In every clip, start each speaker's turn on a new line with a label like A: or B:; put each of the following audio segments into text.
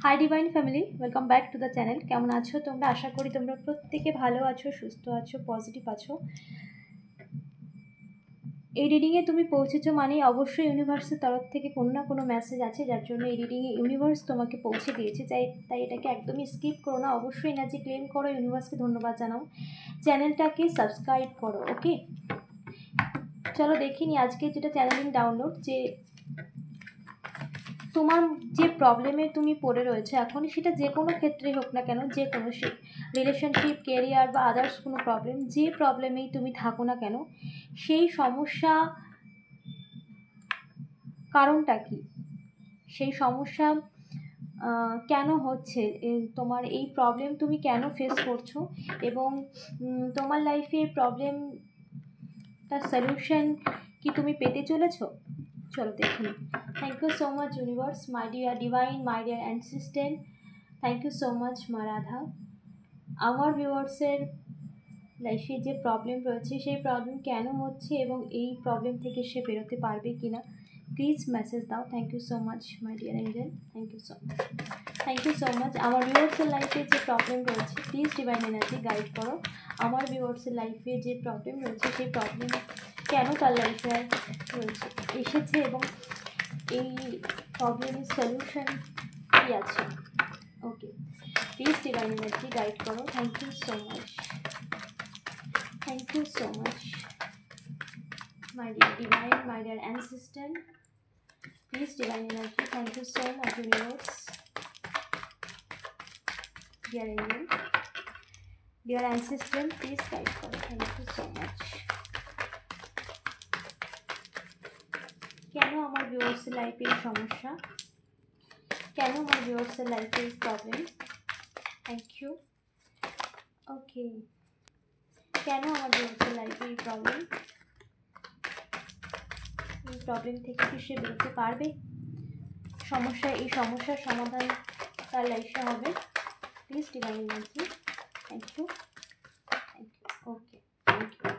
A: Hi divine family, welcome back to the channel. কেমন আছো তোমরা? আশা করি তোমরা প্রত্যেকে ভালো আছো, সুস্থ আছো, পজিটিভ আছো। এই রিডিংয়ে তুমি পৌঁছেছো মানে অবশ্যই ইউনিভার্সের তরফ থেকে কোনো না কোনো মেসেজ আছে, যার জন্য এই রিডিংয়ে ইউনিভার্স তোমাকে পৌঁছে দিয়েছে। তাই এটাকে একদমই স্কিপ করো না, অবশ্যই এনার্জি ক্লেম করো, ইউনিভার্সকে ধন্যবাদ জানাও, চ্যানেলটাকে সাবস্ক্রাইব করো। ওকে, চলো দেখিনি আজকে যেটা চ্যানেলিং ডাউনলোড, যে তোমার যে প্রবলেমে তুমি পড়ে রয়েছে এখন, সেটা যে কোনো ক্ষেত্রে হোক না কেন, যে কোনো রিলেশনশিপ, কেরিয়ার বা আদার্স কোনো প্রবলেম, যে প্রবলেমেই তুমি থাকো না কেন, সেই সমস্যা কারণটা কি, সেই সমস্যা কেন হচ্ছে, তোমার এই প্রবলেম তুমি কেন ফেস করছো, এবং তোমার লাইফে এই প্রবলেমটার সলিউশন কি তুমি পেতে চলেছো। চলো দেখুন। Thank you so much universe, my dear divine, my dear assistant, thank you so much মা রাধা। আমার ভিউয়ার্সের লাইফে যে প্রবলেম রয়েছে, সেই প্রবলেম কেন হচ্ছে এবং এই প্রবলেম থেকে সে বেরোতে পারবে কি না, প্লিজ মেসেজ দাও। Thank you so much my dear angel, thank you so much, thank you so much. আমার ভিউয়ার্সের লাইফে যে প্রবলেম রয়েছে, প্লিজ ডিভাইন এনার্জি গাইড করো। আমার ভিউয়ার্সের লাইফে যে প্রবলেম রয়েছে, সেই প্রবলেম কেন তার লাইফে রয়েছে এসেছে, এবং এই প্রবলেমের সলিউশন কী আছে। Okay, please divine energy guide করো। Thank you so much, thank you so much my dear divine, my dear assistant, please divine energy, thank you so much universe, dear angel, dear assistant, please guide করো। Thank you so much. কেন আমার ভিউয়ার্সের লাইফে এই সমস্যা, কেন আমার ভিউয়ার্সের লাইফে এই প্রবলেম। Thank you. ওকে, কেন আমার ভিউয়ার্সের লাইফে এই প্রবলেম, এই প্রবলেম থেকে কি সে বেরোতে পারবে, এই সমস্যার সমাধান তার লাইফে হবে। Please divine energy, thank you, thank you. Okay, thank you.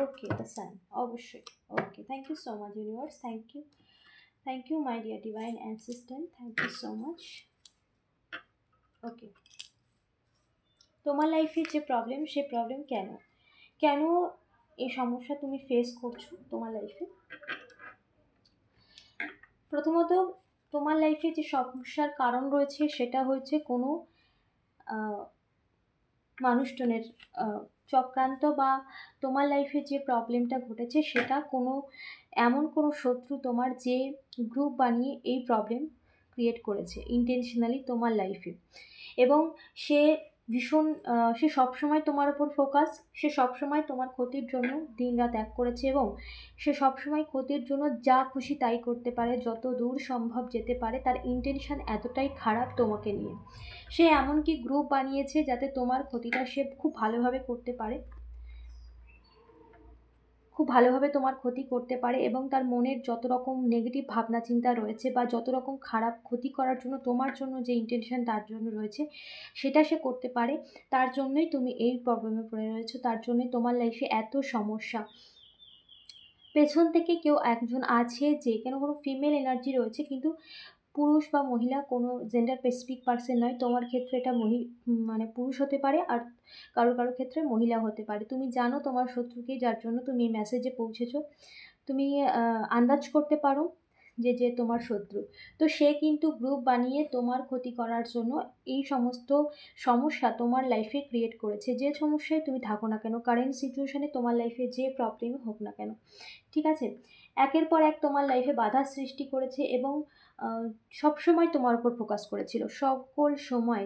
A: Okay, the sun, অবশ্যই। Okay, thank you so much universe, thank you, thank you my dear divine assistant, thank you so much. Okay, তোমার লাইফে যে problem, সে problem কেন, কেন এই সমস্যা তুমি face করছো তোমার লাইফে। প্রথমত, তোমার লাইফে যে সমস্যার কারণ রয়েছে, সেটা হচ্ছে কোনো মানুষজনের চক্রান্ত, বা তোমার লাইফে যে প্রবলেমটা ঘটেছে সেটা এমন কোনো শত্রু তোমার, যে গ্রুপ বানিয়ে এই প্রবলেম ক্রিয়েট করেছে ইন্টেনশনালি তোমার লাইফে, এবং সে সবসময় তোমার উপর ফোকাস, সে সবসময় তোমার ক্ষতির জন্য দিনরাত এক করেছে, এবং সে সবসময় ক্ষতির জন্য যা খুশি তাই করতে পারে, যত দূর সম্ভব যেতে পারে, তার ইন্টেনশন এতটাই খারাপ তোমাকে নিয়ে। সে এমনকি গ্রুপ বানিয়েছে যাতে তোমার ক্ষতিটা সে খুব ভালোভাবে করতে পারে, খুব ভালোভাবে তোমার ক্ষতি করতে পারে, এবং তার মনের যত রকম নেগেটিভ ভাবনা চিন্তা রয়েছে, বা যত রকম খারাপ ক্ষতি করার জন্য তোমার জন্য যে ইন্টেনশন তার জন্য রয়েছে, সেটা সে করতে পারে। তার জন্যই তুমি এই প্রবলেমে পড়ে রয়েছো, তার জন্যই তোমার লাইফে এত সমস্যা। পেছন থেকে কেউ একজন আছে, যে কোনো ফিমেল এনার্জি রয়েছে, কিন্তু পুরুষ বা মহিলা, কোনো জেন্ডার স্পেসিফিক পার্সন নয়। তোমার ক্ষেত্রে এটা মানে পুরুষ হতে পারে, আর কারো ক্ষেত্রে মহিলা হতে পারে। তুমি জানো তোমার শত্রুকে, যার জন্য তুমি এই মেসেজে পৌঁছেছো। তুমি আন্দাজ করতে পারো যে তোমার শত্রু, তো সে কিন্তু গ্রুপ বানিয়ে তোমার ক্ষতি করার জন্য এই সমস্ত সমস্যা তোমার লাইফে ক্রিয়েট করেছে। যে সমস্যায় তুমি থাকো না কেন, কারেন্ট সিচুয়েশানে তোমার লাইফে যে প্রবলেম হোক না কেন, ঠিক আছে, একের পর এক তোমার লাইফে বাধার সৃষ্টি করেছে, এবং সবসময় তোমার উপর ফোকাস করেছিল। সকল সময়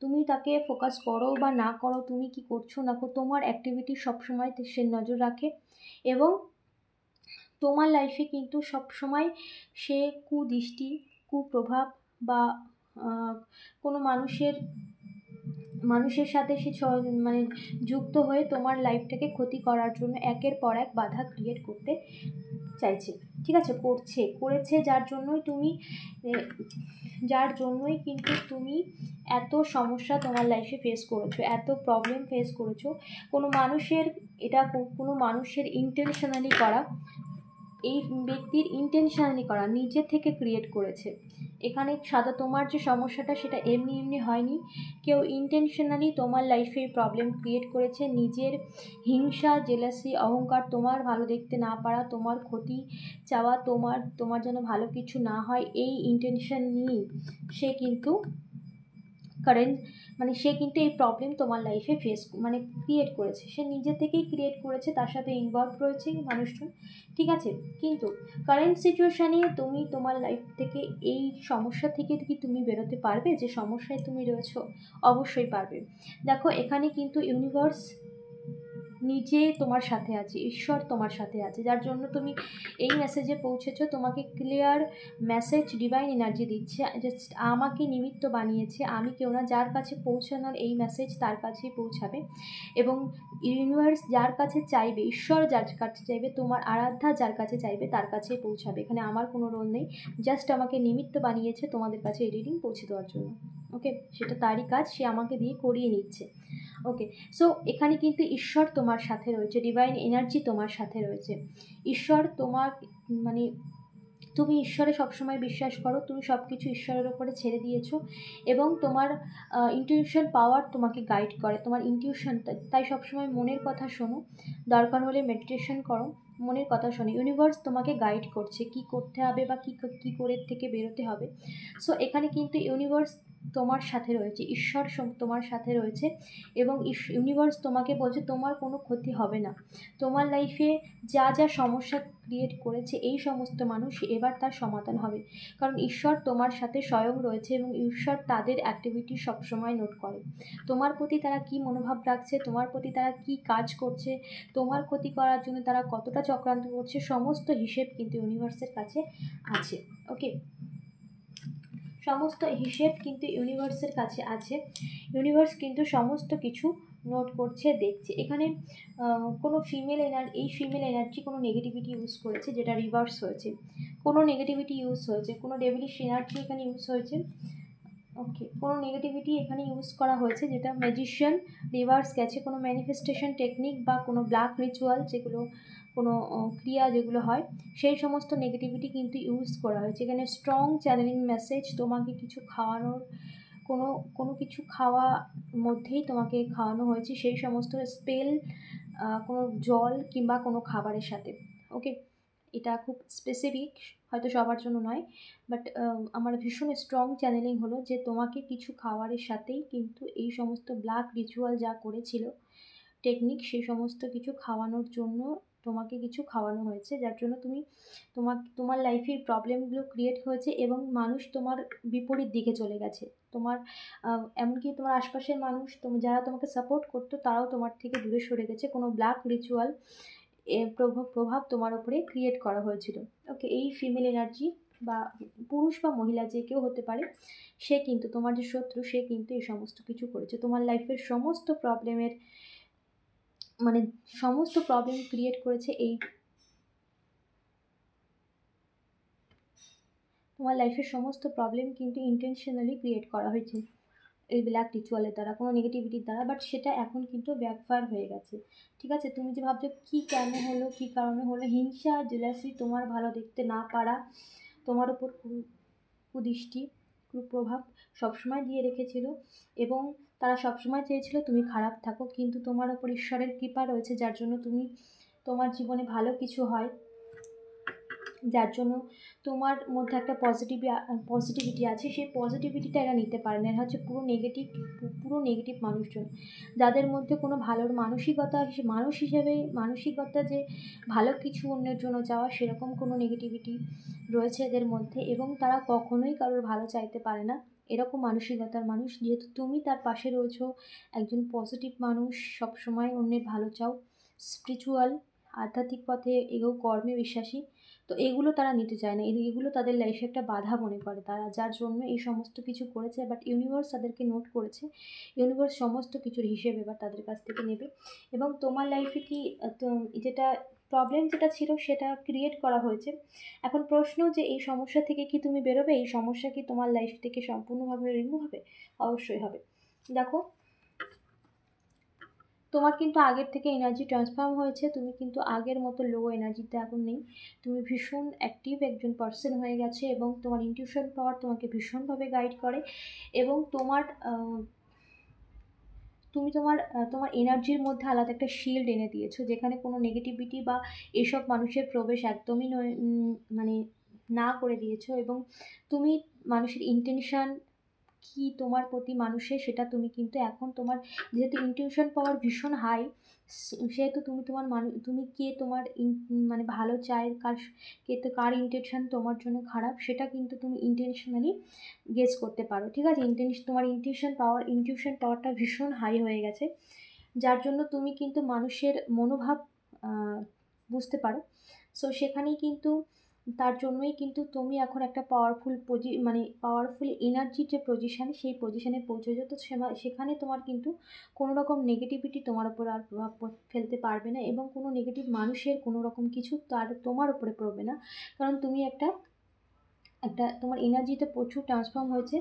A: তুমি তাকে ফোকাস করো বা না করো, তুমি কি করছো না করো, তোমার অ্যাক্টিভিটি সবসময় সে নজর রাখে, এবং তোমার লাইফে কিন্তু সবসময় সে কুপ্রভাব, বা কোনো মানুষের সাথে সে মানে যুক্ত হয়ে তোমার লাইফটাকে ক্ষতি করার জন্য একের পর এক বাধা ক্রিয়েট করতে চাইছে, ঠিক আছে, করেছে, যার জন্যই কিন্তু তুমি এত সমস্যা তোমার লাইফে ফেস করেছো, এত প্রবলেম ফেস করেছো। কোনো মানুষের ইন্টেনশনালি করা, এই ব্যক্তির ইন্টেনশনালি করা, নিজে থেকে ক্রিয়েট করেছে, এখানে সাদা তোমার যে সমস্যাটা সেটা এমনি এমনি হয়নি, কেউ ইন্টেনশনালি তোমার লাইফে প্রবলেম ক্রিয়েট করেছে। নিজের হিংসা, জেলাসি, অহংকার, তোমার ভালো দেখতে না পারা, তোমার ক্ষতি চাওয়া, তোমার যেন ভালো কিছু না হয়, এই ইন্টেনশন নিয়েই সে কিন্তু কারেন্ট সে কিন্তু এই প্রবলেম তোমার লাইফে ক্রিয়েট করেছে। সে নিজে থেকেই ক্রিয়েট করেছে, তার সাথে ইনভলভ রয়েছে মানুষজন, ঠিক আছে। কিন্তু কারেন্ট সিচুয়েশানে তুমি তোমার লাইফ থেকে এই সমস্যা থেকে কি তুমি বেরোতে পারবে? যে সমস্যায় তুমি রয়েছো, অবশ্যই পারবে। দেখো, এখানে কিন্তু ইউনিভার্স নিজে তোমার সাথে আছে, ঈশ্বর তোমার সাথে আছে, যার জন্য তুমি এই মেসেজে পৌঁছেছো। তোমাকে ক্লিয়ার মেসেজ ডিভাইন এনার্জি দিচ্ছে, জাস্ট আমাকে নিমিত্ত বানিয়েছে, আমি কেউ না। যার কাছে পৌঁছানোর এই মেসেজ তার কাছেই পৌঁছাবে। এবং ইউনিভার্স যার কাছে চাইবে, ঈশ্বর যার কাছে চাইবে, তোমার আরাধ্যা যার কাছে চাইবে তার কাছেই পৌঁছাবে। এখানে আমার কোনো রোল নেই, জাস্ট আমাকে নিমিত্ত বানিয়েছে তোমাদের কাছে এই রিডিং পৌঁছে দেওয়ার জন্য। ওকে, সেটা তারই কাজ, সে আমাকে দিয়ে করিয়ে নিচ্ছে। ওকে, সো এখানে কিন্তু ঈশ্বর তোমার সাথে রয়েছে, ডিভাইন এনার্জি তোমার সাথে রয়েছে। ঈশ্বর তোমার মানে তুমি ঈশ্বরে সবসময় বিশ্বাস করো, তুমি সব কিছু ঈশ্বরের ওপরে ছেড়ে দিয়েছো, এবং তোমার ইনটিউশন পাওয়ার তোমাকে গাইড করে। তোমার ইনটিউশন, তাই সবসময় মনের কথা শোনো, দরকার হলে মেডিটেশন করো, মনের কথা শোনো। ইউনিভার্স তোমাকে গাইড করছে কী করতে হবে বা কী করে থেকে বেরোতে হবে। সো এখানে কিন্তু ইউনিভার্স তোমার সাথে রয়েছে, ঈশ্বর তোমার সাথে রয়েছে, এবং ইউনিভার্স তোমাকে বলছে তোমার কোনো ক্ষতি হবে না। তোমার লাইফে যা যা সমস্যা ক্রিয়েট করেছে এই সমস্ত মানুষ, এবার তার সমাধান হবে। কারণ ঈশ্বর তোমার সাথে স্বয়ং রয়েছে, এবং ঈশ্বর তাদের অ্যাক্টিভিটি সবসময় নোট করে। তোমার প্রতি তারা কী মনোভাব রাখছে, তোমার প্রতি তারা কী কাজ করছে, তোমার ক্ষতি করার জন্য তারা কতটা চক্রান্ত করছে, সমস্ত হিসেব কিন্তু ইউনিভার্সের কাছে আছে। ওকে, সমস্ত হিসেব কিন্তু ইউনিভার্সের কাছে আছে। ইউনিভার্স কিন্তু সমস্ত কিছু নোট করছে, দেখছে। এখানে কোনো এই ফিমেল এনার্জি কোনো নেগেটিভিটি ইউজ করেছে, যেটা রিভার্স হয়েছে। কোনো নেগেটিভিটি ইউজ হয়েছে, কোনো ডেভিলিশ এনার্জি এখানে ইউজ হয়েছে। ওকে, কোনো নেগেটিভিটি এখানে ইউজ করা হয়েছে, যেটা ম্যাজিশিয়ান রিভার্স গেছে। কোনো ম্যানিফেস্টেশন টেকনিক বা কোনো ব্ল্যাক রিচুয়াল, যেগুলো কোনো ক্রিয়া যেগুলো হয়, সেই সমস্ত নেগেটিভিটি কিন্তু ইউজ করা হয়েছে। এখানে স্ট্রং চ্যানেলিং মেসেজ, তোমাকে কিছু খাওয়ানোর, কোনো কিছু খাওয়া মধ্যেই তোমাকে খাওয়ানো হয়েছে, সেই সমস্ত স্পেল, কোনো জল কিংবা কোনো খাবারের সাথে। ওকে, এটা খুব স্পেসিফিক, হয়তো সবার জন্য নয়, বাট আমার ভীষণ স্ট্রং চ্যানেলিং হলো যে তোমাকে কিছু খাবারের সাথেই কিন্তু এই সমস্ত ব্ল্যাক রিচুয়াল যা করেছিল টেকনিক, সেই সমস্ত কিছু খাওয়ানোর জন্য তোমাকে কিছু খাওয়ানো হয়েছে, যার জন্য তোমার লাইফের প্রবলেমগুলো ক্রিয়েট হয়েছে, এবং মানুষ তোমার বিপরীত দিকে চলে গেছে। এমনকি তোমার আশপাশের মানুষ, যারা তোমাকে সাপোর্ট করতো, তারাও তোমার থেকে দূরে সরে গেছে। কোনো ব্ল্যাক রিচুয়াল এর প্রভাব তোমার উপরে ক্রিয়েট করা হয়েছিল। ওকে, এই ফিমেল এনার্জি বা পুরুষ বা মহিলা যে কেউ হতে পারে, সে কিন্তু তোমার যে শত্রু, সে কিন্তু এই সমস্ত কিছু করেছে। তোমার লাইফের সমস্ত প্রবলেম ক্রিয়েট করেছে তোমার লাইফের সমস্ত প্রবলেম কিন্তু ইন্টেনশনালি ক্রিয়েট করা হয়েছে এই ব্ল্যাক রিচুয়ালের দ্বারা, কোনো নেগেটিভিটির দ্বারা। বাট সেটা এখন কিন্তু ব্যাকফায়ার হয়ে গেছে, ঠিক আছে। তুমি যে ভাবছো কী কেন হলো, কী কারণে হলো, হিংসা, জেলাসি, তোমার ভালো দেখতে না পারা, তোমার উপর কুদৃষ্টি, কুপ্রভাব সবসময় দিয়ে রেখেছিল, এবং তারা সবসময় চেয়েছিল তুমি খারাপ থাকো। কিন্তু তোমার ওপর ঈশ্বরের কৃপা রয়েছে, যার জন্য তোমার জীবনে ভালো কিছু হয়, যার জন্য তোমার মধ্যে একটা পজিটিভিটি আছে। সেই পজিটিভিটিটা এরা নিতে পারে না, এরা হচ্ছে পুরো নেগেটিভ মানুষজন, যাদের মধ্যে কোনো ভালোর মানসিকতা যে ভালো কিছু অন্যের জন্য চাওয়া, সেরকম কোনো নেগেটিভিটি রয়েছে এদের মধ্যে, এবং তারা কখনোই কারোর ভালো চাইতে পারে না। এরকম মানসিকতার মানুষ, যেহেতু তুমি তার পাশে রয়েছো, একজন পজিটিভ মানুষ, সবসময় অন্যের ভালো চাও, স্পিরিচুয়াল, আধ্যাত্মিক পথে এগো, কর্মে বিশ্বাসী, তো এগুলো তারা নিতে চায় না, এগুলো তাদের লাইফে একটা বাধা মনে করে তারা, যার জন্য এই সমস্ত কিছু করেছে। বাট ইউনিভার্স তাদেরকে নোট করেছে, ইউনিভার্স সমস্ত কিছুর হিসেব এবার তাদের কাছ থেকে নেবে। এবং তোমার লাইফে কি যেটা প্রবলেম যেটা ছিল সেটা ক্রিয়েট করা হয়েছে। এখন প্রশ্ন যে এই সমস্যা থেকে কি তুমি বেরোবে, এই সমস্যা কি তোমার লাইফ থেকে সম্পূর্ণভাবে রিমুভ হবে? অবশ্যই হবে। দেখো, তোমার কিন্তু আগের থেকে এনার্জি ট্রান্সফর্ম হয়েছে, তুমি কিন্তু আগের মতো লো এনার্জিতে এখন নেই, তুমি ভীষণ অ্যাক্টিভ একজন পার্সন হয়ে গেছে এবং তোমার ইনটিউশন পাওয়ার তোমাকে ভীষণভাবে গাইড করে এবং তুমি তোমার এনার্জির মধ্যে আলাদা একটা শিল্ড এনে দিয়েছো, যেখানে কোনো নেগেটিভিটি বা এসব মানুষের প্রবেশ একদমই নয়, মানে না করে দিয়েছো। এবং তুমি মানুষের ইন্টেনশন কি তোমার প্রতি মানুষের, সেটা তুমি কিন্তু এখন তোমার যেহেতু ইনটিউশন পাওয়ার ভীষণ হাই, সেহেতু তুমি তুমি কে তোমার মানে ভালো চায়, কার ইন্টেনশন তোমার জন্য খারাপ, সেটা কিন্তু তুমি ইন্টেনশনালি গেস করতে পারো। ঠিক আছে, তোমার ইনটিউশন পাওয়ারটা ভীষণ হাই হয়ে গেছে, যার জন্য তুমি কিন্তু মানুষের মনোভাব আহ, বুঝতে পারো। সো সেখানেই কিন্তু তার জন্যই কিন্তু তুমি এখন একটা মানে পাওয়ারফুল এনার্জির যে পজিশান, সেই পজিশানে পৌঁছেছো। তো সেখানে তোমার কিন্তু কোনো রকম নেগেটিভিটি তোমার উপর আর প্রভাব ফেলতে পারবে না এবং কোনো নেগেটিভ মানুষের কোনো রকম কিছু তোমার উপরে পড়বে না, কারণ তুমি একটা একটা তোমার এনার্জিতে প্রচুর ট্রান্সফর্ম হয়েছে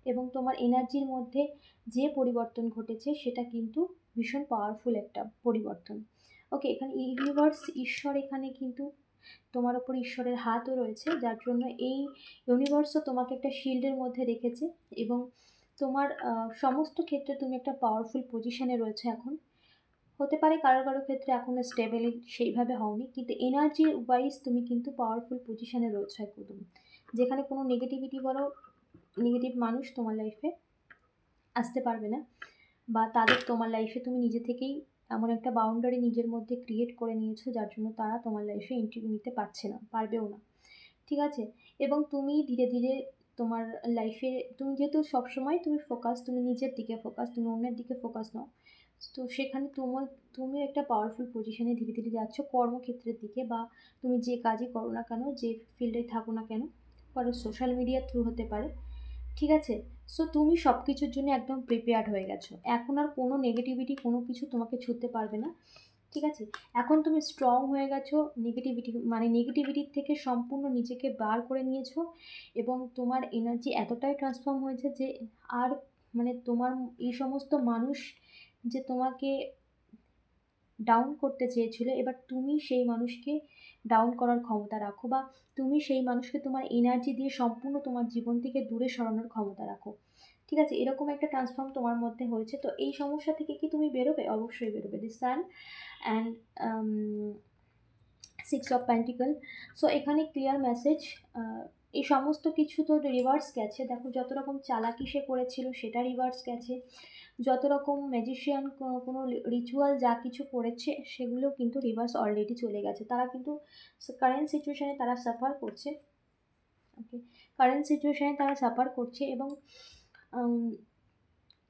A: এবং তোমার এনার্জির মধ্যে যে পরিবর্তন ঘটেছে সেটা কিন্তু ভীষণ পাওয়ারফুল একটা পরিবর্তন। ওকে, এখানে ইউনিভার্স, ঈশ্বর এখানে কিন্তু তোমার ওপর ঈশ্বরের হাতও রয়েছে, যার জন্য এই ইউনিভার্সও তোমাকে একটা শিল্ডের মধ্যে রেখেছে এবং তোমার সমস্ত ক্ষেত্রে তুমি একটা পাওয়ারফুল পজিশনে রয়েছে এখন। হতে পারে কারো কারো ক্ষেত্রে এখনও স্টেবল সেইভাবে হওনি, কিন্তু এনার্জি ওয়াইজ তুমি কিন্তু পাওয়ারফুল পজিশনে রয়েছে একদম, যেখানে কোনো নেগেটিভিটি বলো, নেগেটিভ মানুষ তোমার লাইফে আসতে পারবে না, বা তাদের তোমার লাইফে তুমি নিজে থেকেই এমন একটা বাউন্ডারি নিজের মধ্যে ক্রিয়েট করে নিয়েছো, যার জন্য তারা তোমার লাইফে এন্ট্রি নিতে পারছে না, পারবেও না। ঠিক আছে, এবং তুমি ধীরে ধীরে তোমার লাইফে, তুমি যেহেতু সবসময় তুমি নিজের দিকে ফোকাস, তুমি অন্যের দিকে ফোকাস নাও, তো সেখানে তুমি একটা পাওয়ারফুল পজিশনে ধীরে ধীরে যাচ্ছ কর্মক্ষেত্রের দিকে, বা তুমি যে কাজই করো না কেন, যে ফিল্ডে থাকো না কেন, কারো সোশ্যাল মিডিয়ার থ্রু হতে পারে। ঠিক আছে, সো তুমি সব কিছুর জন্য একদম প্রিপেয়ার্ড হয়ে গেছো, এখন আর কোনো নেগেটিভিটি কোনো কিছু তোমাকে ছুঁতে পারবে না। ঠিক আছে, এখন তুমি স্ট্রং হয়ে গেছো, নেগেটিভিটির থেকে সম্পূর্ণ নিজেকে বার করে নিয়েছো এবং তোমার এনার্জি এতটাই ট্রান্সফর্ম হয়েছে যে আর মানে তোমার এই সমস্ত মানুষ যে তোমাকে ডাউন করতে চেয়েছিল, এবার তুমি সেই মানুষকে ডাউন করার ক্ষমতা রাখো, বা তুমি সেই মানুষকে তোমার এনার্জি দিয়ে সম্পূর্ণ তোমার জীবন থেকে দূরে সরানোর ক্ষমতা রাখো। ঠিক আছে, এরকম একটা ট্রান্সফর্ম তোমার মধ্যে হয়েছে। তো এই সমস্যা থেকে কি তুমি বেরোবে? অবশ্যই বেরোবে। দি সান অ্যান্ড 6 অফ পেন্টিকল। সো এখানে ক্লিয়ার মেসেজ, এই সমস্ত কিছু তো রিভার্স গেছে, দেখো যত রকম চালাকি সে করেছিল সেটা রিভার্স গেছে, যত রকম ম্যাজিশিয়ান কোনো রিচুয়াল যা কিছু করেছে সেগুলো কিন্তু রিভার্স অলরেডি চলে গেছে, তারা কিন্তু কারেন্ট সিচুয়েশানে তারা সাফার করছে। ওকে, কারেন্ট সিচুয়েশানে তারা সাফার করছে এবং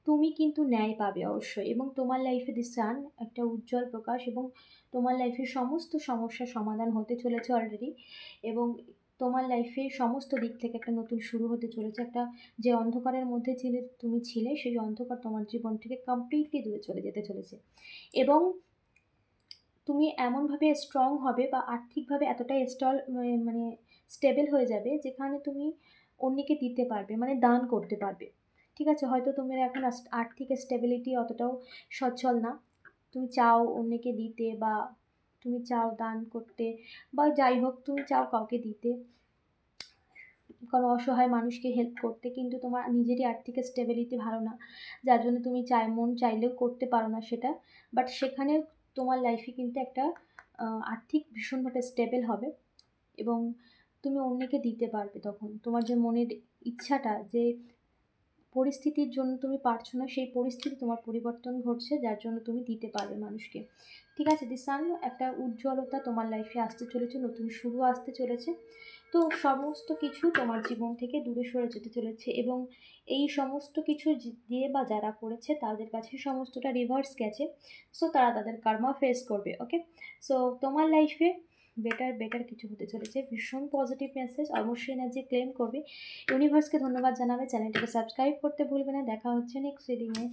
A: তুমি কিন্তু ন্যায় পাবে অবশ্যই, এবং তোমার লাইফে দি সান একটা উজ্জ্বল প্রকাশ, এবং তোমার লাইফে সমস্ত সমস্যার সমাধান হতে চলেছে অলরেডি, এবং তোমার লাইফে সমস্ত দিক থেকে একটা নতুন শুরু হতে চলেছে, একটা যে অন্ধকারের মধ্যে তুমি ছিলে সেই অন্ধকার তোমার জীবন থেকে কমপ্লিটলি দূরে চলে যেতে চলেছে, এবং তুমি এমনভাবে স্ট্রং হবে বা আর্থিকভাবে এতটাই মানে স্টেবল হয়ে যাবে যেখানে তুমি অন্যকে দিতে পারবে, মানে দান করতে পারবে। ঠিক আছে, হয়তো তুমি এখন আর্থিক স্টেবিলিটি অতটাও সচ্ছল না, তুমি চাও অন্যকে দিতে, বা তুমি চাও দান করতে, বা যাই হোক তুমি চাও কাউকে দিতে, কোনো অসহায় মানুষকে হেল্প করতে, কিন্তু তোমার নিজেরই আর্থিক স্টেবিলিটি ভালো না, যার জন্য তুমি মন চাইলেও করতে পারো না সেটা। বাট সেখানে তোমার লাইফে কিন্তু একটা আর্থিক ভীষণভাবে স্টেবল হবে এবং তুমি অন্যকে দিতে পারবে, তখন তোমার যে মনের ইচ্ছাটা, যে পরিস্থিতির জন্য তুমি পারছো না, সেই পরিস্থিতি তোমার পরিবর্তন ঘটছে, যার জন্য তুমি দিতে পারবে মানুষকে। ঠিক আছে, দি সান একটা উজ্জ্বলতা তোমার লাইফে আসতে চলেছে, নতুন শুরু আসতে চলেছে, তো সমস্ত কিছু তোমার জীবন থেকে দূরে সরে যেতে চলেছে, এবং এই সমস্ত কিছু দিয়ে বা যারা করেছে তাদের কাছে সমস্তটা রিভার্স গেছে, সো তারা তাদের কর্মা ফেস করবে। ওকে, সো তোমার লাইফে বেটার কিছু হতে চলেছে, ভীষণ পজিটিভ মেসেজ, অবশ্যই এনার্জি ক্লেম করবে। ইউনিভার্সকে ধন্যবাদ জানাবে, চ্যানেলটিকে সাবস্ক্রাইব করতে ভুলবে না। দেখা হচ্ছে নেক্সট রিডিংয়ে।